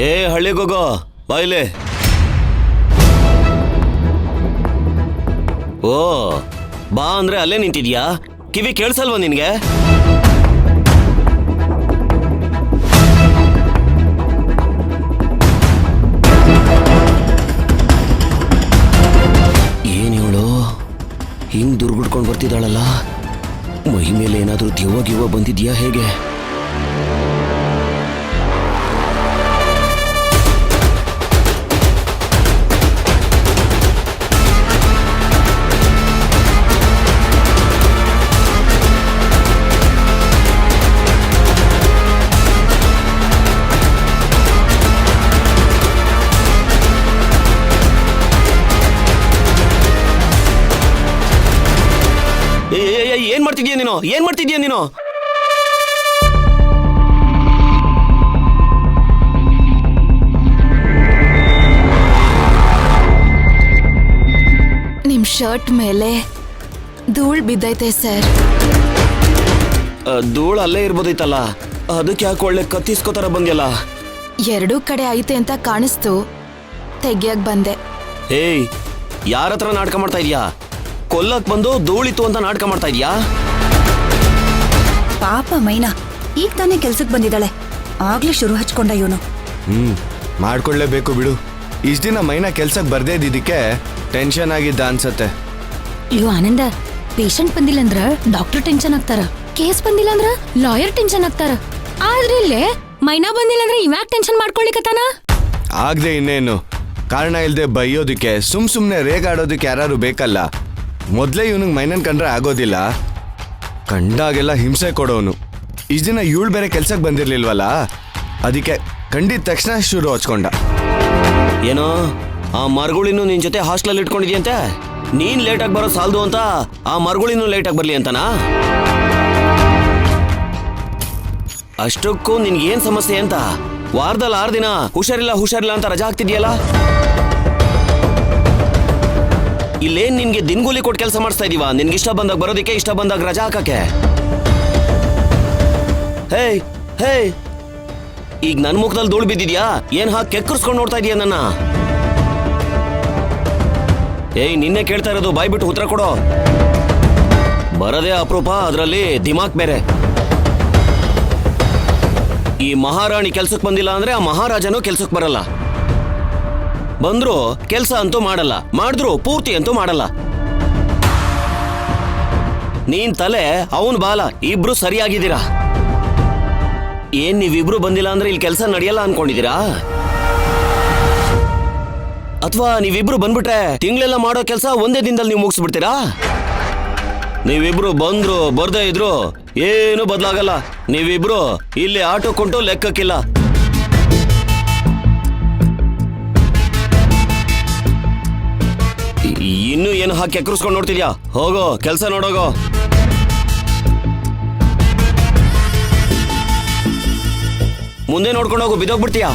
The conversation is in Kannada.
ಏ ಹಳ್ಳಿಗೋಗೋ ಬಾಯ್ಲೆ. ಓ ಬಾ ಅಂದ್ರೆ ಅಲ್ಲೇ ನಿಂತಿದ್ಯಾ? ಕಿವಿ ಕೇಳಿಸಲ್ವಾ ನಿನ್ಗೆ? ಏನಿವಳು ಹಿಂಗ್ ದುರ್ಗುಡ್ಕೊಂಡು ಬರ್ತಿದ್ದಾಳಲ್ಲ? ಮೈ ಮೇಲೆ ಏನಾದ್ರೂ ದೆವ್ವ ಬಂದಿದ್ಯಾ ಹೇಗೆ? ಏನ್ ಮಾಡ್ತಿದ್ಯಾ ನೀನು? ಏನ್ ಮಾಡ್ತಿದ್ಯಾ ನೀನು? ನಿಮ್ ಶರ್ಟ್ ಮೇಲೆ ಧೂಳ್ ಬಿದ್ದೈತೆ ಸರ್. ಧೂಳು ಅಲ್ಲೇ ಇರ್ಬೋದೈತಲ್ಲ, ಅದಕ್ಕೆ ಯಾಕೆ ಒಳ್ಳೆ ಕತ್ತಿಸ್ಕೋತಾರ ಬಂದ್ಯಲ್ಲ? ಎರಡೂ ಕಡೆ ಐತೆ ಅಂತ ಕಾಣಿಸ್ತು, ತೆಗಿಯಕ್ ಬಂದೆ. ಹೇಯ್, ಯಾರ ಹತ್ರ ನಾಟಕ ಮಾಡ್ತಾ ಇದ್ಯಾ? ಕೊಲ್ಲಕ್ ಬಂದು ಧೂಳಿತ್ತು ಅಂತ ನಾಟಕ ಮಾಡ್ತಾ ಇದ್ಯಾ? ಪಾಪ ಮೈನಾ ಈಗ ತಾನೇ ಕೆಲ್ಸಕ್ಕೆ ಬಂದಿದ್ದಾಳೆ, ಆಗ್ಲೇ ಶುರು ಹಚ್ಕೊಂಡ ಇವನು. ಮಾಡ್ಕೊಳ್ಳೇಬೇಕು ಬಿಡು. ಇಷ್ಟ ದಿನ ಮೈನಾ ಕೆಲ್ಸಕ್ಕೆ ಬರ್ದೇ ಇದ್ದಿದ್ದಕ್ಕೆ ಟೆನ್ಷನ್ ಆಗಿದ್ದ ಅನ್ಸತ್ತೆ. ಇವ್ ಆನಂದ, ಪೇಷಂಟ್ ಬಂದಿಲ್ಲ ಅಂದ್ರ ಡಾಕ್ಟರ್ ಟೆನ್ಷನ್ ಆಗ್ತಾರ, ಕೇಸ್ ಬಂದಿಲ್ಲ ಅಂದ್ರ ಲಾಯರ್ ಟೆನ್ಷನ್ ಆಗ್ತಾರ. ಆದ್ರೆ ಇಲ್ಲೇ ಮೈನಾ ಬಂದಿಲ್ಲ ಅಂದ್ರೆ ಇವ್ಯಾಕ್ ಟೆನ್ಷನ್ ಮಾಡ್ಕೊಳಿಕತ್ತಾನ? ಆಗದೆ ಇನ್ನೇನು, ಕಾರಣ ಇಲ್ದೆ ಬೈಯೋದಕ್ಕೆ ಸುಮ್ನೆ ರೇಗಾಡೋದಕ್ಕೆ ಯಾರು ಬೇಕಲ್ಲ. ಮೊದ್ಲೇ ಇವನಿಗೆ ಮೈನನ್ ಕಂಡ್ರೆ ಆಗೋದಿಲ್ಲ, ಕಂಡಾಗೆಲ್ಲ ಹಿಂಸೆ ಕೊಡೋನು. ಇಷ್ಟ ದಿನ ಇವಳು ಬೇರೆ ಕೆಲ್ಸಕ್ಕೆ ಬಂದಿರ್ಲಿಲ್ವಲ್ಲ, ಅದಕ್ಕೆ ಕಂಡಿದ ತಕ್ಷಣ ಶುರು ಹಚ್ಕೊಂಡ. ಏನೋ ಆ ಮರ್ಗುಳಿನೂ ನಿನ್ ಜೊತೆ ಹಾಸ್ಟೆಲ್ ಇಟ್ಕೊಂಡಿದ್ಯಂತೆ? ನೀನ್ ಲೇಟಾಗಿ ಬರೋ ಸಾಲ್ದು ಅಂತ ಆ ಮರ್ಗುಳಿನೂ ಲೇಟಾಗಿ ಬರ್ಲಿ ಅಂತನಾ? ಅಷ್ಟಕ್ಕೂ ನಿನ್ಗೇನ್ ಸಮಸ್ಯೆ ಅಂತ? ವಾರದಲ್ಲಿ 6 ದಿನ ಹುಷಾರಿಲ್ಲ ಅಂತ ರಜಾ ಹಾಕ್ತಿದ್ಯಲ್ಲ? ಇಲ್ಲೇನ್ ನಿನ್ಗೆ ದಿನಗೂಲಿ ಕೊಟ್ಟು ಕೆಲಸ ಮಾಡಿಸ್ತಾ ಇದೀವ? ನಿನ್ಗೆ ಇಷ್ಟ ಬಂದಾಗ ಬರೋದಿಕ್ಕೆ, ಇಷ್ಟ ಬಂದಾಗ ರಜಾ ಹಾಕಕ್ಕೆ? ಹೇಯ್, ಈಗ ನನ್ ಮುಖದಲ್ಲಿ ಧೂಳು ಬಿದ್ದಿದ್ಯಾ? ಏನ್ ಹಾಕಿ ಕೆಕ್ಕರ್ಸ್ಕೊಂಡು ನೋಡ್ತಾ ಇದೀಯ ನನ್ನ? ಏಯ್, ನಿನ್ನೆ ಕೇಳ್ತಾ ಇರೋದು, ಬಾಯ್ ಬಿಟ್ಟು ಉತ್ತರ ಕೊಡೋ. ಬರದೇ ಅಪರೂಪ, ಅದರಲ್ಲಿ ದಿಮಾಕ್ ಬೇರೆ. ಈ ಮಹಾರಾಣಿ ಕೆಲ್ಸಕ್ಕೆ ಬಂದಿಲ್ಲ ಅಂದ್ರೆ ಆ ಮಹಾರಾಜನೂ ಕೆಲ್ಸಕ್ಕೆ ಬರಲ್ಲ. ಬಂದ್ರು ಕೆಲ್ಸ ಅಂತೂ ಮಾಡಲ್ಲ, ಮಾಡಿದ್ರು ಪೂರ್ತಿ ಅಂತೂ ಮಾಡಲ್ಲ. ನೀನ್ ತಲೆ, ಅವನ್ ಬಾಲ, ಇಬ್ರು ಸರಿಯಾಗಿದ್ದೀರಾ. ಏನ್ ನೀವಿಬ್ರು ಬಂದಿಲ್ಲ ಅಂದ್ರೆ ಇಲ್ಲಿ ಕೆಲಸ ನಡೆಯಲ್ಲ ಅನ್ಕೊಂಡಿದೀರಾ? ಅಥವಾ ನೀವಿಬ್ರು ಬಂದ್ಬಿಟ್ರೆ ತಿಂಗಳೆಲ್ಲ ಮಾಡೋ ಕೆಲಸ ಒಂದೇ ದಿನದಲ್ಲಿ ನೀವು ಮುಗಿಸ್ಬಿಡ್ತೀರಾ? ನೀವಿಬ್ರು ಬಂದ್ರು ಬರ್ದೇ ಇದ್ರು ಏನು ಬದಲಾಗಲ್ಲ. ನೀವಿಬ್ರು ಇಲ್ಲಿ ಆಟೋ ಕೊಂಟು ಲೆಕ್ಕಕ್ಕಿಲ್ಲ. ಇನ್ನು ಏನು ಹಾಕಿ ಎಕ್ಕರಿಸ್ಕೊಂಡು ನೋಡ್ತಿದ್ಯಾ? ಹೋಗೋ, ಕೆಲಸ ನೋಡೋಗೋ. ಮುಂದೆ ನೋಡ್ಕೊಂಡು ಹೋಗು, ಬಿದ್ದೋಗ್ಬಿಡ್ತೀಯಾ?